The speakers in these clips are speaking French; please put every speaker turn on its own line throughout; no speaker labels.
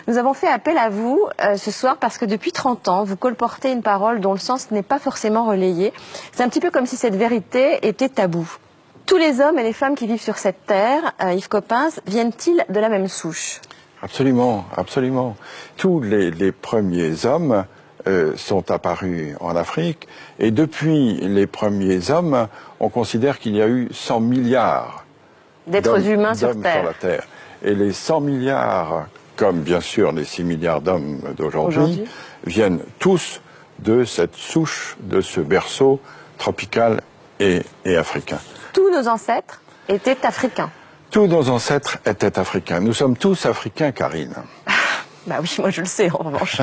Nous avons fait appel à vous ce soir parce que depuis 30 ans, vous colportez une parole dont le sens n'est pas forcément relayé. C'est un petit peu comme si cette vérité était taboue. Tous les hommes et les femmes qui vivent sur cette terre, Yves Coppens, viennent-ils de la même souche?
Absolument, absolument. Tous les premiers hommes sont apparus en Afrique, et depuis les premiers hommes, on considère qu'il y a eu 100 milliards
d'êtres humains sur
la Terre. Et les 100 milliards, comme bien sûr les 6 milliards d'hommes d'aujourd'hui, viennent tous de cette souche, de ce berceau tropical et africain.
Tous nos ancêtres étaient africains.
Tous nos ancêtres étaient africains. Nous sommes tous africains, Karine.
Bah oui, moi je le sais en revanche.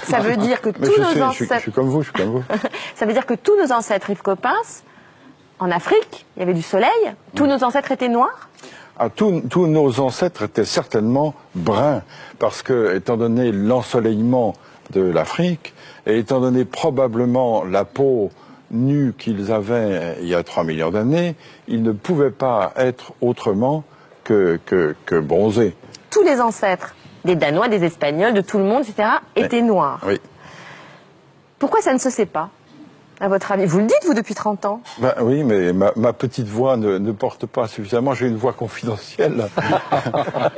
Ça veut dire que tous nos ancêtres...
Je suis comme vous, je suis comme vous.
Ça veut dire que tous nos ancêtres, Yves Coppens, en Afrique, il y avait du soleil, tous nos ancêtres étaient noirs?
Tous nos ancêtres étaient certainement bruns, parce que, étant donné l'ensoleillement de l'Afrique, et étant donné probablement la peau nue qu'ils avaient il y a 3 millions d'années, ils ne pouvaient pas être autrement que bronzés.
Tous les ancêtres, des Danois, des Espagnols, de tout le monde, etc., étaient noirs.
Oui.
Pourquoi ça ne se sait pas, à votre avis? Vous le dites, vous, depuis 30 ans.
Ben oui, mais ma petite voix ne porte pas suffisamment. J'ai une voix confidentielle.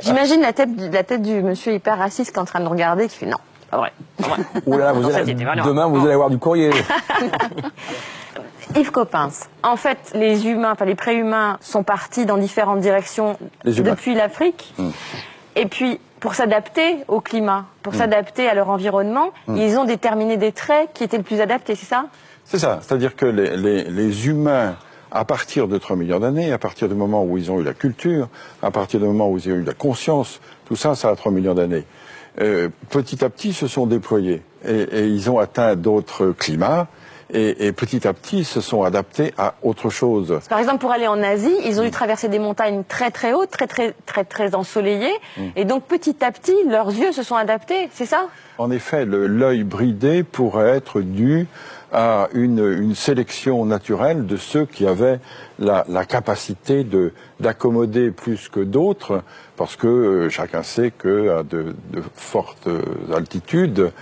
J'imagine la tête du monsieur hyper raciste qui est en train de regarder, qui fait non, pas vrai. Pas vrai.
Oula, demain, vous allez avoir du courrier.
Yves Coppens, en fait, les humains, enfin les préhumains sont partis dans différentes directions depuis l'Afrique. Et puis, pour s'adapter au climat, pour s'adapter à leur environnement, ils ont déterminé des traits qui étaient le plus adaptés, c'est ça?
C'est ça, c'est-à-dire que les humains, à partir de 3 millions d'années, à partir du moment où ils ont eu la culture, à partir du moment où ils ont eu la conscience, tout ça, ça a 3 millions d'années. Petit à petit, se sont déployés et ils ont atteint d'autres climats. Et petit à petit, se sont adaptés à autre chose.
Par exemple, pour aller en Asie, ils ont dû traverser des montagnes très très hautes, très ensoleillées. Et donc, petit à petit, leurs yeux se sont adaptés, c'est ça?
En effet, l'œil bridé pourrait être dû à une sélection naturelle de ceux qui avaient la capacité d'accommoder plus que d'autres, parce que chacun sait qu'à de fortes altitudes,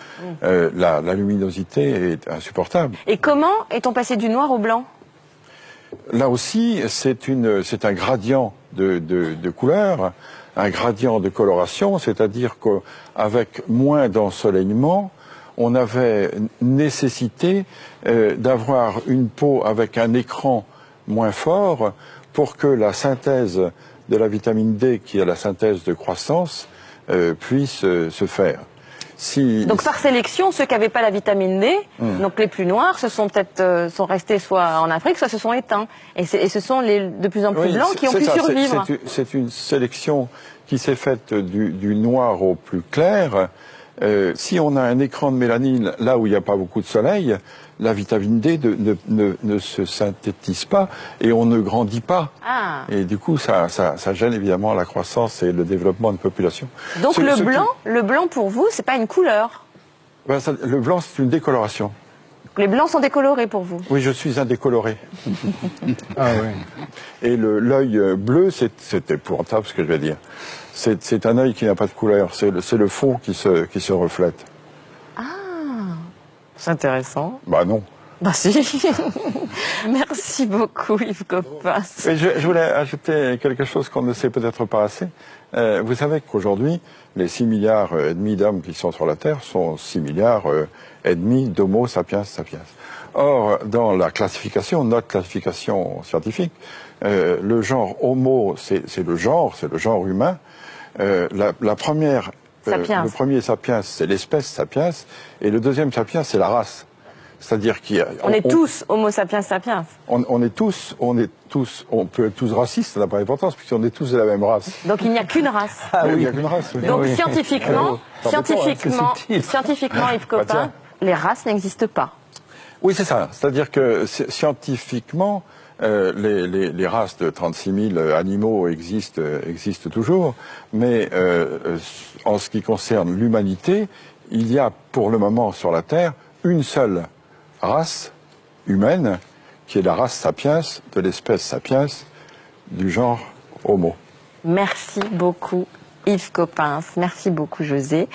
la luminosité est insupportable.
Et comment est-on passé du noir au blanc?
Là aussi, c'est un gradient de couleur, un gradient de coloration, c'est-à-dire qu'avec moins d'ensoleillement, on avait nécessité d'avoir une peau avec un écran moins fort pour que la synthèse de la vitamine D, qui est la synthèse de croissance, puisse se faire.
Donc par sélection, ceux qui n'avaient pas la vitamine D, donc les plus noirs, sont restés soit en Afrique, soit se sont éteints. Et ce sont les de plus en plus blancs qui ont pu survivre.
C'est une sélection qui s'est faite du noir au plus clair. Si on a un écran de mélanine là où il n'y a pas beaucoup de soleil, la vitamine D ne se synthétise pas et on ne grandit pas. Et du coup, ça gêne évidemment la croissance et le développement de population.
Donc le blanc pour vous, c'est pas une couleur?
Le blanc, c'est une décoloration.
Les blancs sont décolorés pour vous?
Oui, je suis un décoloré.
Ah oui.
Et l'œil bleu, c'est épouvantable ce que je vais dire. C'est un œil qui n'a pas de couleur, c'est le fond qui se reflète.
Ah, c'est intéressant.
Bah non.
Bah si. Merci beaucoup Yves Coppens.
Et je voulais ajouter quelque chose qu'on ne sait peut-être pas assez. Vous savez qu'aujourd'hui, les 6 milliards et demi d'hommes qui sont sur la Terre sont 6 milliards et demi d'Homo sapiens sapiens. Or, dans la classification, notre classification scientifique, le genre Homo, c'est le genre humain. Le premier sapiens, c'est l'espèce sapiens, et le deuxième sapiens, c'est la race. C'est-à-dire
on est tous Homo sapiens sapiens.
On peut être tous racistes, ça n'a pas d'importance, puisqu'on est tous de la même race.
Donc il n'y a qu'une race.
Ah oui, il n'y a qu'une race. Oui.
Donc scientifiquement, Yves Coppens, les races n'existent pas.
Oui, c'est ça. C'est-à-dire que scientifiquement, les races de 36 000 animaux existent toujours, mais en ce qui concerne l'humanité, il y a pour le moment sur la Terre une seule race humaine, qui est la race sapiens, de l'espèce sapiens, du genre Homo.
Merci beaucoup Yves Coppens. Merci beaucoup, José.